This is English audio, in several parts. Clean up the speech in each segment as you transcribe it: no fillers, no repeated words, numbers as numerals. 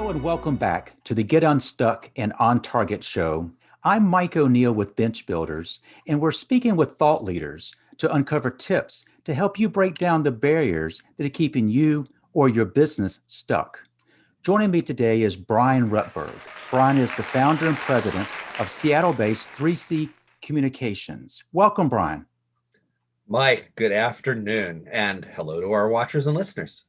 And welcome back to the Get Unstuck and On Target show. I'm Mike O'Neill with Bench Builders, and we're speaking with thought leaders to uncover tips to help you break down the barriers that are keeping you or your business stuck. Joining me today is Bryan Rutberg. Bryan is the founder and president of Seattle-based 3C Communications. Welcome, Bryan. Mike, good afternoon, and hello to our watchers and listeners.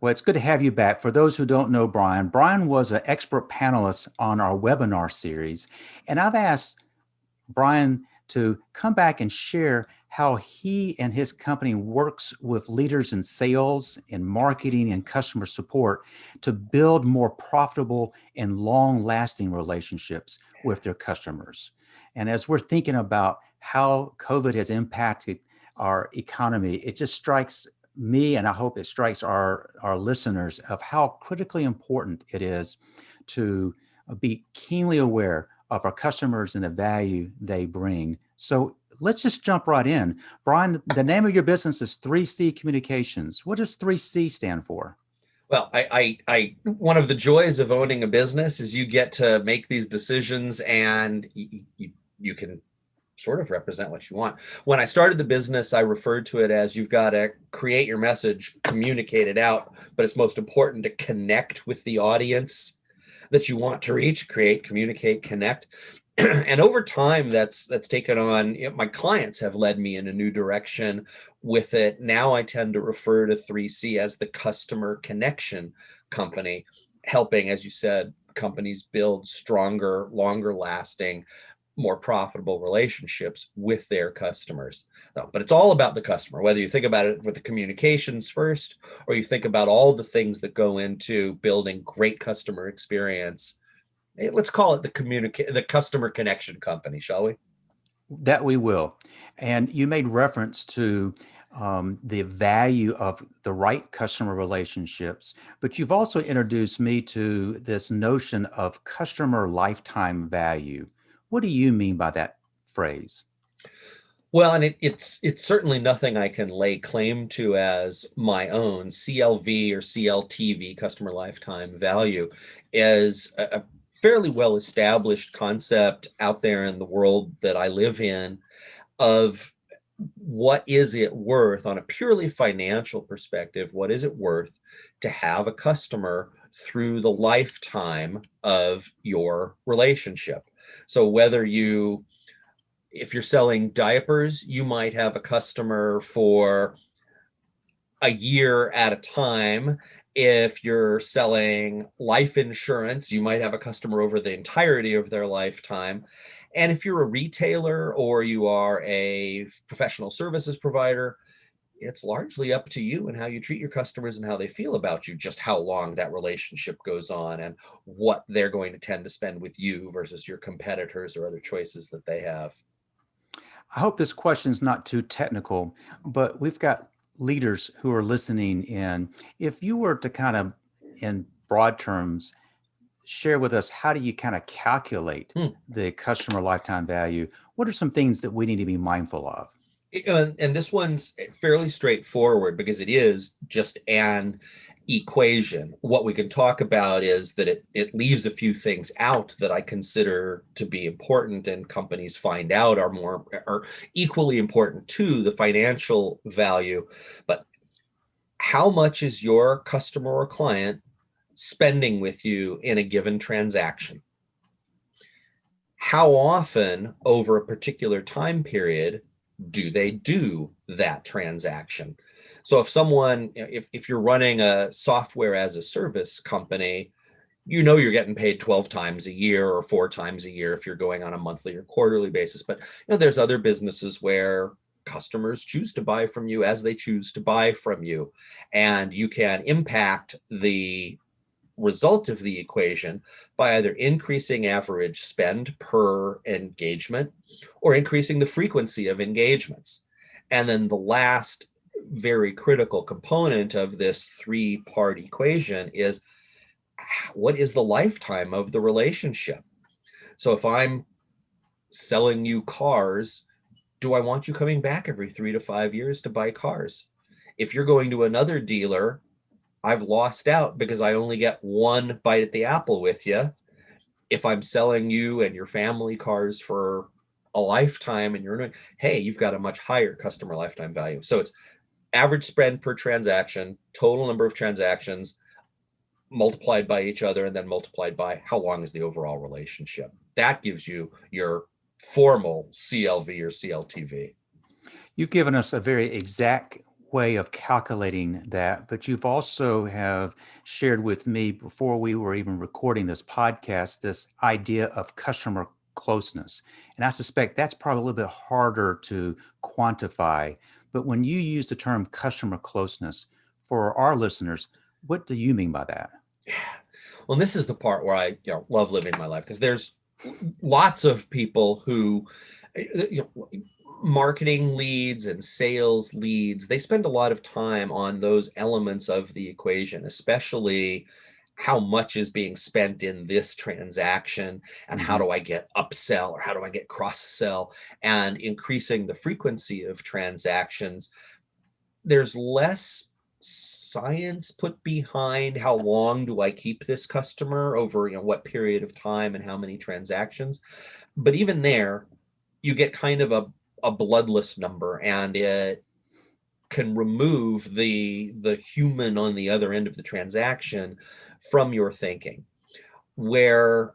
Well, it's good to have you back. For those who don't know Bryan, Bryan was an expert panelist on our webinar series, and I've asked Bryan to come back and share how he and his company works with leaders in sales and marketing and customer support to build more profitable and long-lasting relationships with their customers. And as we're thinking about how COVID has impacted our economy, it just strikes me, and I hope it strikes our listeners, of how critically important it is to be keenly aware of our customers and the value they bring. So let's just jump right in. Bryan, the name of your business is 3C Communications. What does 3C stand for? Well, one of the joys of owning a business is you get to make these decisions, and you can sort of represent what you want. When I started the business, I referred to it as you've got to create your message, communicate it out, but it's most important to connect with the audience that you want to reach, create, communicate, connect. And over time, that's taken on, my clients have led me in a new direction with it. Now I tend to refer to 3C as the customer connection company, helping, as you said, companies build stronger, longer lasting, more profitable relationships with their customers. But it's all about the customer, whether you think about it with the communications first, or you think about all the things that go into building great customer experience. Let's call it the customer connection company, shall we? That we will. And you made reference to the value of the right customer relationships, but you've also introduced me to this notion of customer lifetime value. What do you mean by that phrase? Well, and it's certainly nothing I can lay claim to as my own. CLV or CLTV, customer lifetime value, is a fairly well established concept out there in the world that I live in of what is it worth on a purely financial perspective. What is it worth to have a customer through the lifetime of your relationship? So if you're selling diapers, you might have a customer for a year at a time. If you're selling life insurance, you might have a customer over the entirety of their lifetime. And if you're a retailer or you are a professional services provider, it's largely up to you and how you treat your customers and how they feel about you, just how long that relationship goes on and what they're going to tend to spend with you versus your competitors or other choices that they have. I hope this question is not too technical, but we've got leaders who are listening in. If you were to kind of, in broad terms, share with us, how do you kind of calculate the customer lifetime value? What are some things that we need to be mindful of? And this one's fairly straightforward because it is just an equation. What we can talk about is that it leaves a few things out that I consider to be important, and companies find out are equally important to the financial value. But how much is your customer or client spending with you in a given transaction? How often over a particular time period do they do that transaction? So if you're running a software as a service company, you're getting paid 12 times a year or 4 times a year if you're going on a monthly or quarterly basis. But there's other businesses where customers choose to buy from you as they choose to buy from you, and you can impact the result of the equation by either increasing average spend per engagement or increasing the frequency of engagements. And then the last very critical component of this 3-part equation is, what is the lifetime of the relationship? So if I'm selling you cars, do I want you coming back every 3 to 5 years to buy cars? If you're going to another dealer I've lost out because I only get one bite at the apple with you. If I'm selling you and your family cars for a lifetime and you're doing, hey, you've got a much higher customer lifetime value. So it's average spend per transaction, total number of transactions multiplied by each other, and then multiplied by how long is the overall relationship. That gives you your formal CLV or CLTV. You've given us a very exact way of calculating that, but you've also have shared with me before we were even recording this podcast, this idea of customer closeness. And I suspect that's probably a little bit harder to quantify. But when you use the term customer closeness for our listeners, what do you mean by that? Yeah. Well, and this is the part where I love living my life, because there's lots of people who, marketing leads and sales leads, they spend a lot of time on those elements of the equation, especially how much is being spent in this transaction, and how Mm-hmm. do I get upsell or how do I get cross sell, and increasing the frequency of transactions. There's less science put behind how long do I keep this customer over, what period of time and how many transactions. But even there, you get kind of a bloodless number, and it can remove the human on the other end of the transaction from your thinking. Where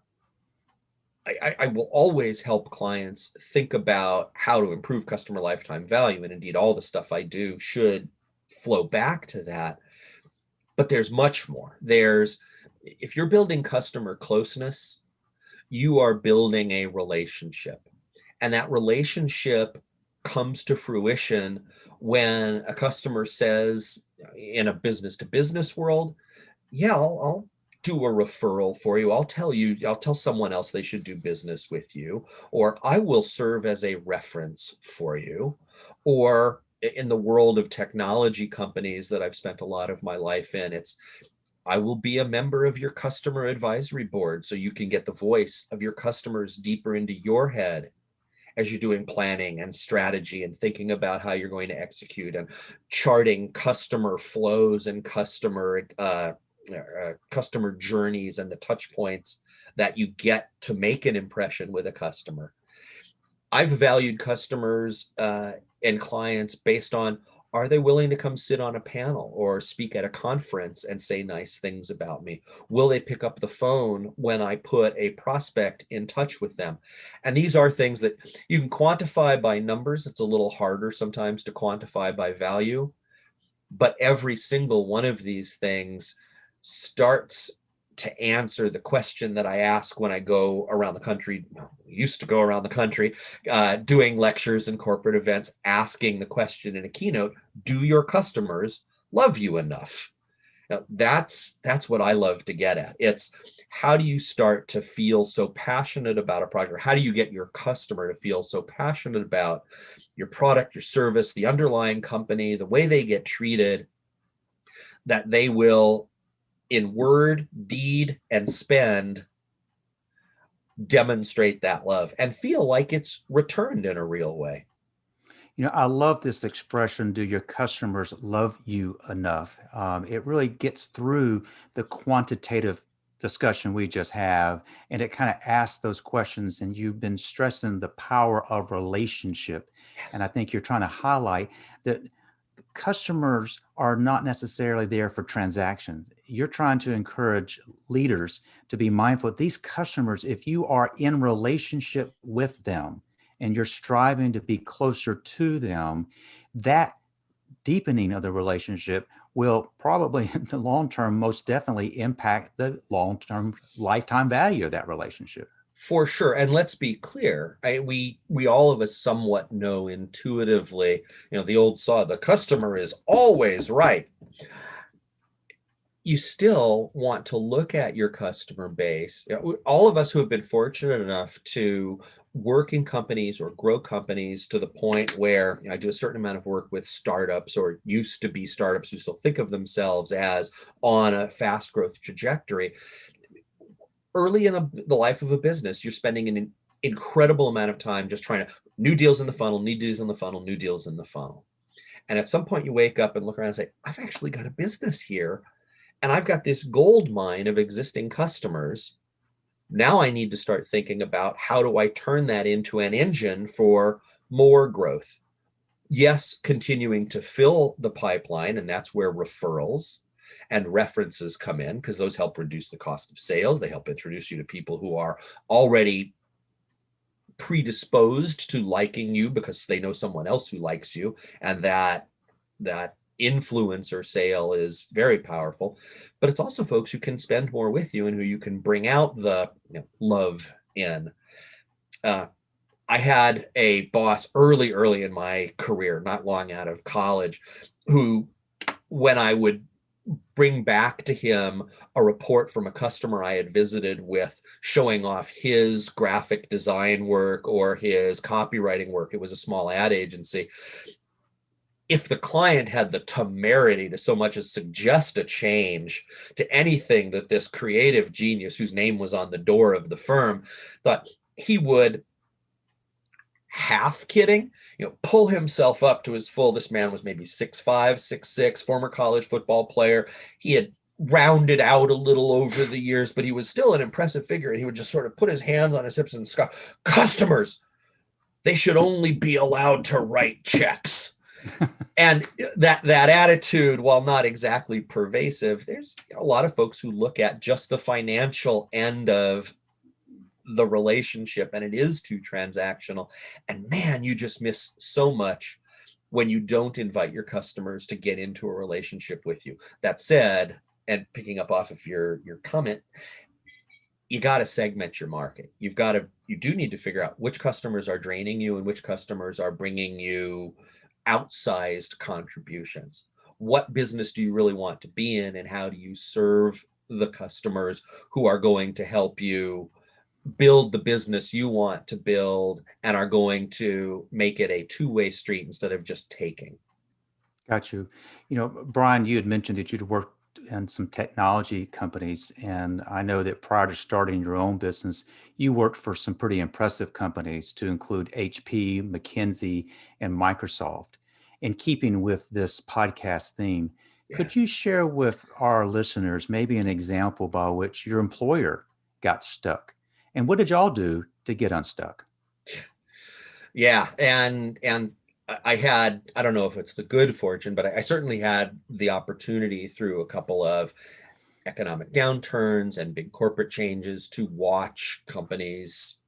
I will always help clients think about how to improve customer lifetime value, and indeed all the stuff I do should flow back to that. But there's much more. If you're building customer closeness, you are building a relationship. And that relationship comes to fruition when a customer says, in a business to business world, yeah, I'll do a referral for you. I'll tell someone else they should do business with you, or I will serve as a reference for you. Or in the world of technology companies that I've spent a lot of my life in, it's I will be a member of your customer advisory board so you can get the voice of your customers deeper into your head as you're doing planning and strategy and thinking about how you're going to execute, and charting customer flows and customer journeys and the touch points that you get to make an impression with a customer. I've valued customers and clients based on, are they willing to come sit on a panel or speak at a conference and say nice things about me? Will they pick up the phone when I put a prospect in touch with them? And these are things that you can quantify by numbers. It's a little harder sometimes to quantify by value, but every single one of these things starts to answer the question that I ask when I go around the country. Used to go around the country doing lectures and corporate events, asking the question in a keynote: do your customers love you enough? Now, that's what I love to get at. It's, how do you start to feel so passionate about a product, or how do you get your customer to feel so passionate about your product, your service, the underlying company, the way they get treated, that they will, in word, deed, and spend, demonstrate that love and feel like it's returned in a real way. I love this expression, do your customers love you enough? It really gets through the quantitative discussion we just have, and it kind of asks those questions. And you've been stressing the power of relationship. And I Yes. think you're trying to highlight that customers are not necessarily there for transactions. You're trying to encourage leaders to be mindful of these customers. If you are in relationship with them and you're striving to be closer to them, that deepening of the relationship will probably in the long term most definitely impact the long term lifetime value of that relationship. For sure. And let's be clear, we all of us somewhat know intuitively, the old saw, the customer is always right. You still want to look at your customer base. All of us who have been fortunate enough to work in companies or grow companies to the point where, I do a certain amount of work with startups, or used to be startups, who still think of themselves as on a fast growth trajectory. Early in the life of a business, you're spending an incredible amount of time just trying to, new deals in the funnel, new deals in the funnel, new deals in the funnel. And at some point you wake up and look around and say, I've actually got a business here, And I've got this gold mine of existing customers. Now I need to start thinking about how do I turn that into an engine for more growth. Yes, continuing to fill the pipeline, and that's where referrals and references come in, because those help reduce the cost of sales. They help introduce you to people who are already predisposed to liking you because they know someone else who likes you, and that influencer sale is very powerful. But it's also folks who can spend more with you and who you can bring out the love in. uh, I had a boss early in my career, not long out of college, who, when I would bring back to him a report from a customer I had visited with showing off his graphic design work or his copywriting work, it was a small ad agency. If the client had the temerity to so much as suggest a change to anything that this creative genius, whose name was on the door of the firm, thought, he would, half kidding, pull himself up to his full. This man was maybe 6'5", 6'6", former college football player. He had rounded out a little over the years, but he was still an impressive figure. And he would just sort of put his hands on his hips and scoff, "Customers, they should only be allowed to write checks." And that attitude, while not exactly pervasive, there's a lot of folks who look at just the financial end of the relationship, and it is too transactional. And man, you just miss so much when you don't invite your customers to get into a relationship with you. That said, and picking up off of your comment, you got to segment your market. You do need to figure out which customers are draining you and which customers are bringing you outsized contributions. What business do you really want to be in, and how do you serve the customers who are going to help you build the business you want to build and are going to make it a two-way street instead of just taking? Got you. Bryan, you had mentioned that you'd worked in some technology companies, and I know that prior to starting your own business, you worked for some pretty impressive companies to include HP, McKinsey, and Microsoft. In keeping with this podcast theme, Yeah. could you share with our listeners maybe an example by which your employer got stuck? And what did y'all do to get unstuck? Yeah. And I had, I don't know if it's the good fortune, but I certainly had the opportunity through a couple of economic downturns and big corporate changes to watch companies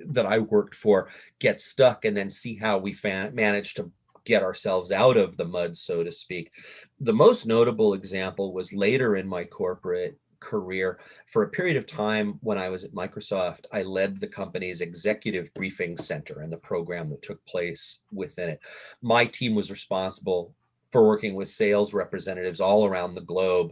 that I worked for get stuck and then see how we managed to get ourselves out of the mud, so to speak. The most notable example was later in my corporate career. For a period of time when I was at Microsoft, I led the company's executive briefing center and the program that took place within it. My team was responsible for working with sales representatives all around the globe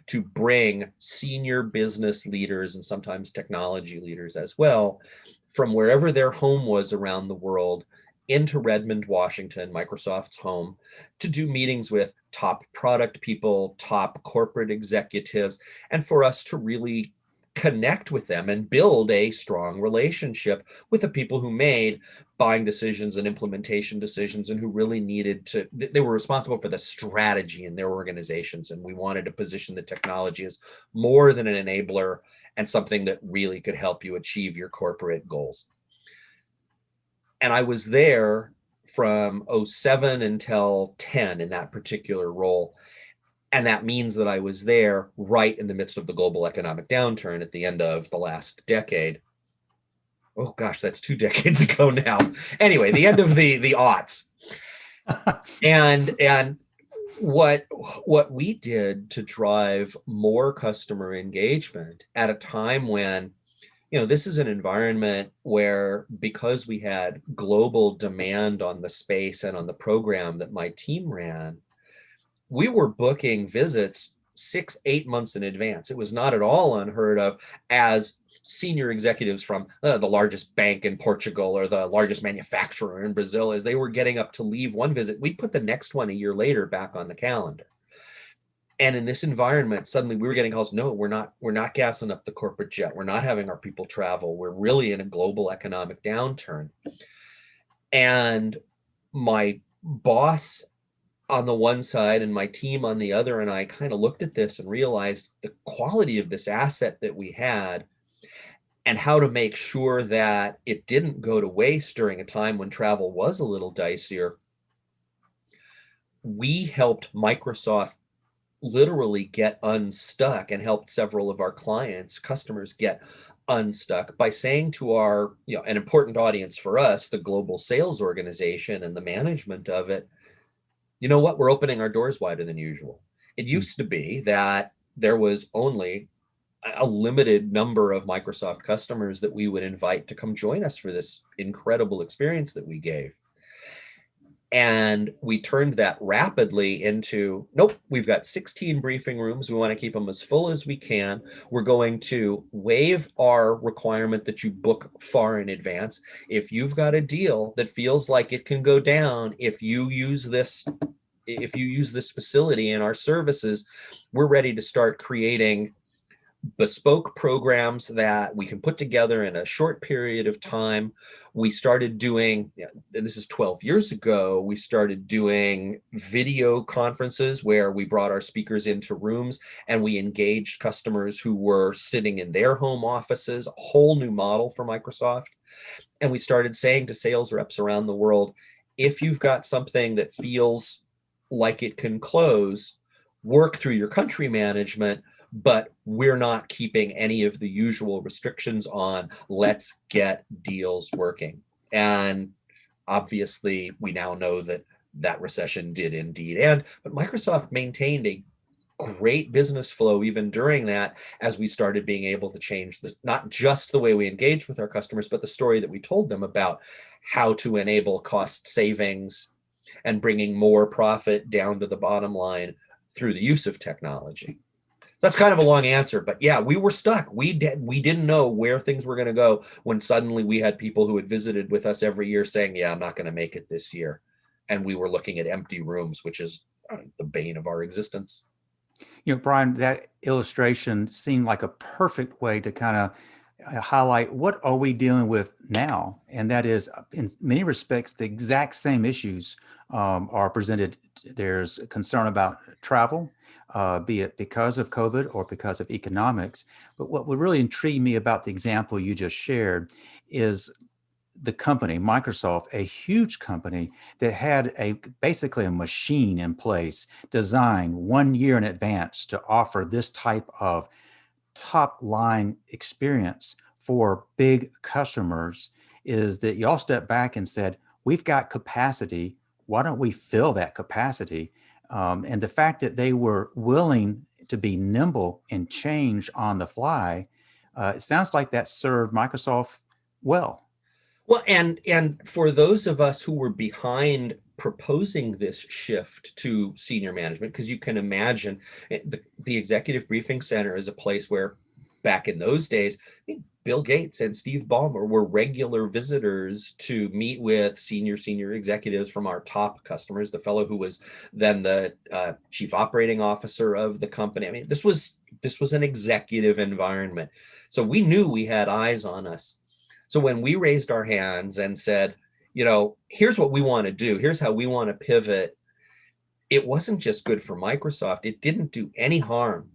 to bring senior business leaders and sometimes technology leaders as well from wherever their home was around the world into Redmond, Washington, Microsoft's home, to do meetings with top product people, top corporate executives, and for us to really connect with them and build a strong relationship with the people who made buying decisions and implementation decisions and who really needed to, they were responsible for the strategy in their organizations. And we wanted to position the technology as more than an enabler and something that really could help you achieve your corporate goals. And I was there from '07 until 10 in that particular role. And that means that I was there right in the midst of the global economic downturn at the end of the last decade. Oh gosh, that's 2 decades ago now. Anyway, the end of the aughts. And what we did to drive more customer engagement at a time when, this is an environment where, because we had global demand on the space and on the program that my team ran, we were booking visits 6, 8 months in advance. It was not at all unheard of as senior executives from the largest bank in Portugal or the largest manufacturer in Brazil, as they were getting up to leave one visit, we'd put the next one a year later back on the calendar. And in this environment, suddenly we were getting calls, no, we're not gassing up the corporate jet. We're not having our people travel. We're really in a global economic downturn. And my boss on the one side and my team on the other, and I kind of looked at this and realized the quality of this asset that we had and how to make sure that it didn't go to waste during a time when travel was a little dicier. We helped Microsoft literally get unstuck and helped several of our clients, customers get unstuck by saying to our, an important audience for us, the global sales organization and the management of it, you know what, we're opening our doors wider than usual. It used to be that there was only a limited number of Microsoft customers that we would invite to come join us for this incredible experience that we gave. And we turned that rapidly into, nope, we've got 16 briefing rooms. We want to keep them as full as we can. We're going to waive our requirement that you book far in advance. If you've got a deal that feels like it can go down, if you use this facility and our services, we're ready to start creating bespoke programs that we can put together in a short period of time. We started doing, and this is 12 years ago, we started doing video conferences where we brought our speakers into rooms and we engaged customers who were sitting in their home offices, a whole new model for Microsoft. And we started saying to sales reps around the world, if you've got something that feels like it can close, work through your country management, but we're not keeping any of the usual restrictions on. Let's get deals working. And obviously, we now know that that recession did indeed end, but Microsoft maintained a great business flow even during that, as we started being able to change not just the way we engaged with our customers, but the story that we told them about how to enable cost savings and bringing more profit down to the bottom line through the use of technology. So that's kind of a long answer, but yeah, we were stuck. We didn't know where things were going to go when suddenly we had people who had visited with us every year saying, yeah, I'm not going to make it this year. And we were looking at empty rooms, which is the bane of our existence. Bryan, that illustration seemed like a perfect way to kind of highlight what are we dealing with now, and that is, in many respects, the exact same issues are presented. There's concern about travel, be it because of COVID or because of economics. But what would really intrigue me about the example you just shared is the company, Microsoft, a huge company that had basically a machine in place designed 1 year in advance to offer this type of top line experience for big customers, is that y'all stepped back and said, we've got capacity. Why don't we fill that capacity? And the fact that they were willing to be nimble and change on the fly, it sounds like that served Microsoft well. Well, and for those of us who were behind proposing this shift to senior management, because you can imagine the executive briefing center is a place where back in those days, I think Bill Gates and Steve Ballmer were regular visitors to meet with senior executives from our top customers. The fellow who was then the chief operating officer of the company. I mean, this was an executive environment, so we knew we had eyes on us. So when we raised our hands and said, here's what we want to do, here's how we want to pivot, it wasn't just good for Microsoft. It didn't do any harm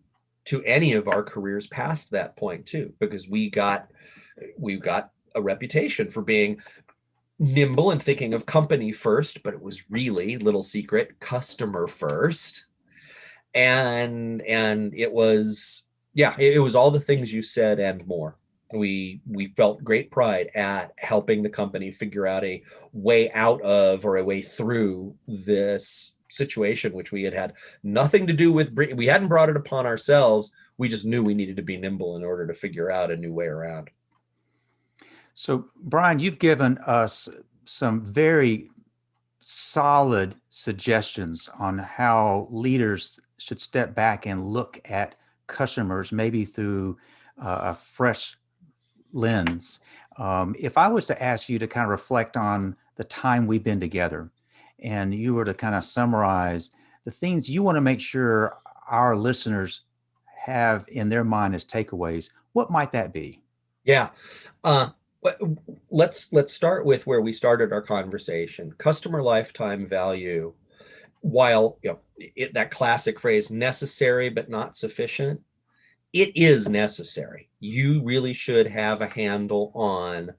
to any of our careers past that point too, because we got a reputation for being nimble and thinking of company first, but it was really, little secret, customer first. And it was, it was all the things you said and more. We felt great pride at helping the company figure out a way out of, or a way through, this situation, which we had nothing to do with. We hadn't brought it upon ourselves. We just knew we needed to be nimble in order to figure out a new way around. So, Bryan, you've given us some very solid suggestions on how leaders should step back and look at customers, maybe through a fresh lens. If I was to ask you to kind of reflect on the time we've been together, and you were to kind of summarize the things you want to make sure our listeners have in their mind as takeaways, what might that be? Yeah. Let's start with where we started our conversation. Customer lifetime value while that classic phrase, necessary but not sufficient, it is necessary. You really should have a handle on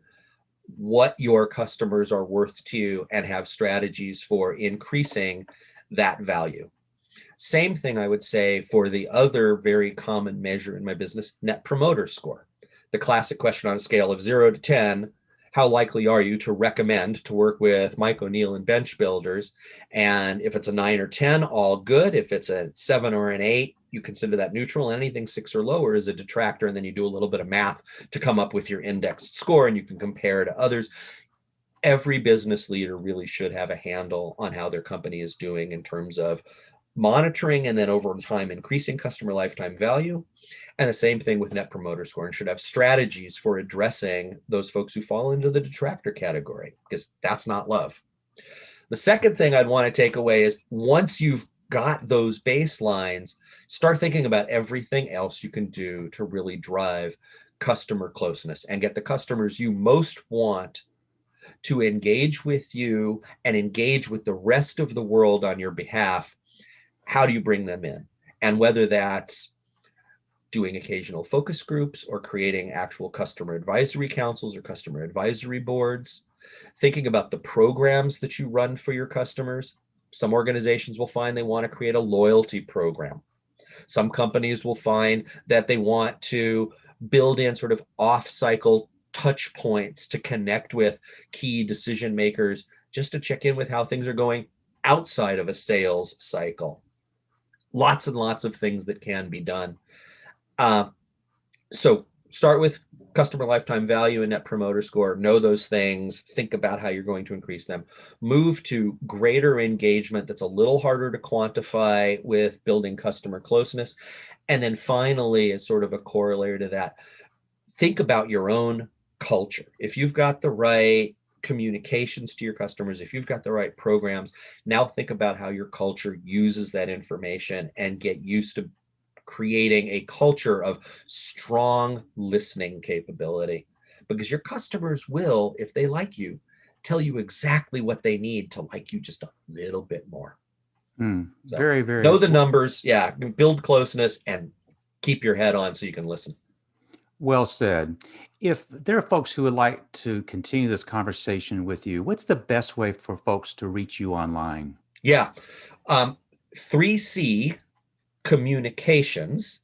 what your customers are worth to you and have strategies for increasing that value. Same thing I would say for the other very common measure in my business, net promoter score. The classic question on a scale of 0 to 10, how likely are you to recommend to work with Mike O'Neill and Bench Builders? And if it's a 9 or 10, all good. If it's a 7 or an 8, you consider that neutral. Anything 6 or lower is a detractor. And then you do a little bit of math to come up with your indexed score, and you can compare to others. Every business leader really should have a handle on how their company is doing in terms of monitoring and then over time increasing customer lifetime value. And the same thing with net promoter score, and should have strategies for addressing those folks who fall into the detractor category, because that's not love. The second thing I'd want to take away is, once you've got those baselines, start thinking about everything else you can do to really drive customer closeness and get the customers you most want to engage with you and engage with the rest of the world on your behalf. How do you bring them in? And whether that's doing occasional focus groups or creating actual customer advisory councils or customer advisory boards, thinking about the programs that you run for your customers. Some organizations will find they want to create a loyalty program. Some companies will find that they want to build in sort of off-cycle touch points to connect with key decision makers, just to check in with how things are going outside of a sales cycle. Lots and lots of things that can be done. So start with customer lifetime value and net promoter score. Know those things. Think about how you're going to increase them. Move to greater engagement that's a little harder to quantify with building customer closeness. And then finally, as sort of a corollary to that, think about your own culture. If you've got the right communications to your customers, if you've got the right programs, now think about how your culture uses that information and get used to creating a culture of strong listening capability, because your customers will, if they like you, tell you exactly what they need to like you just a little bit more. So Very, very. Know the numbers. Yeah. Build closeness and keep your head on so you can listen. Well said. If there are folks who would like to continue this conversation with you, what's the best way for folks to reach you online? Yeah. 3C Communications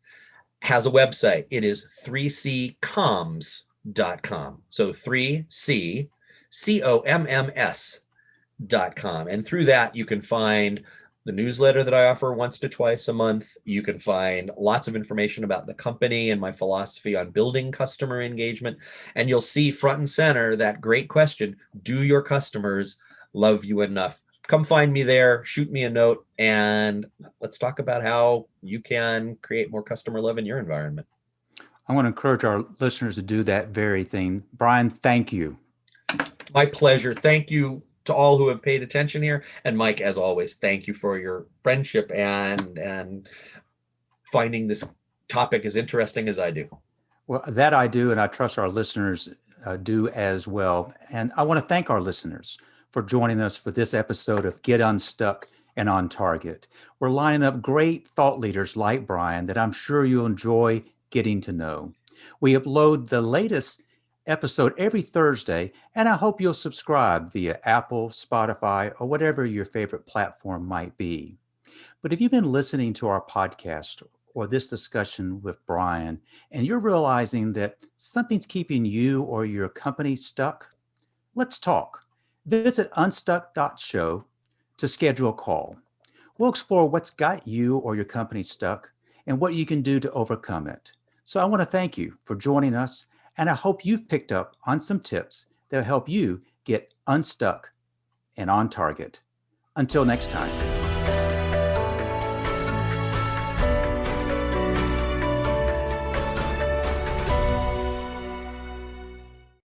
has a website. It is 3ccoms.com. So 3ccoms.com. And through that, you can find the newsletter that I offer once to twice a month. You can find lots of information about the company and my philosophy on building customer engagement. And you'll see front and center that great question: do your customers love you enough? Come find me there, shoot me a note, and let's talk about how you can create more customer love in your environment. I want to encourage our listeners to do that very thing. Bryan, thank you. My pleasure. Thank you to all who have paid attention here. And Mike, as always, thank you for your friendship and finding this topic as interesting as I do. Well, that I do, and I trust our listeners do as well. And I want to thank our listeners for joining us for this episode of Get Unstuck and On Target. We're lining up great thought leaders like Bryan that I'm sure you'll enjoy getting to know. We upload the latest episode every Thursday, and I hope you'll subscribe via Apple, Spotify, or whatever your favorite platform might be. But if you've been listening to our podcast or this discussion with Bryan, and you're realizing that something's keeping you or your company stuck, let's talk. Visit unstuck.show to schedule a call. We'll explore what's got you or your company stuck and what you can do to overcome it. So I want to thank you for joining us, and I hope you've picked up on some tips that will help you get unstuck and on target. Until next time.